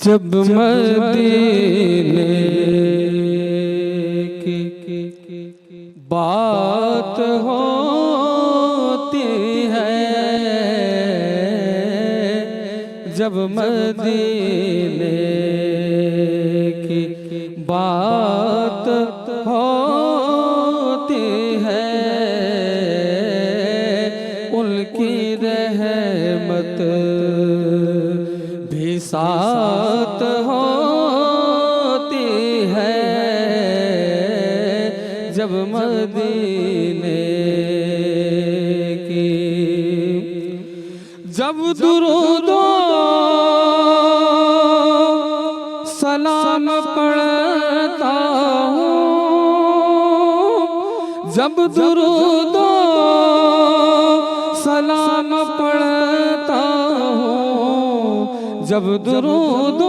جب مدینے کی بات ہوتی ہے، جب مدینے کی بات ہوتی ہے، ان کی رحمت بھی ساتھ ہوتی ہے، جب مدینے کی جب درود و سلام پڑھتا ہوں، جب درود و سلام پڑھتا ہوں، جب درود و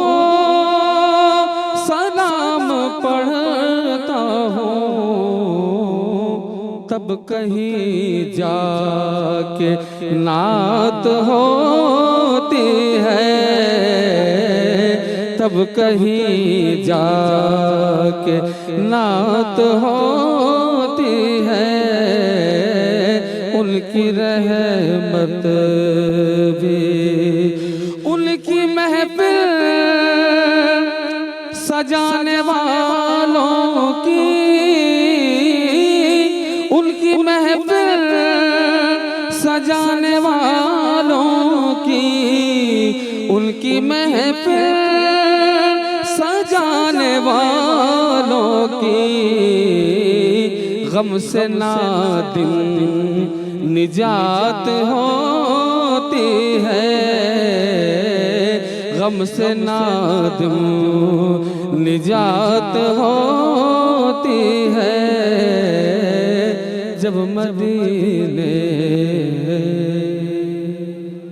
سلام پڑھتا ہوں، تب کہیں جا کے نعت ہوتی ہے، تب کہیں جا کے نعت ہوتی ہے، ان کی رحمت بھی، ان کی محفل سجانے والوں کی، ان کی محفل سجانے والوں کی، ان کی محفل سجانے والوں کی، غم سے نادم نجات ہوتی ہے، غم سے نادم نجات ہوتی ہے، جب مدینے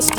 HD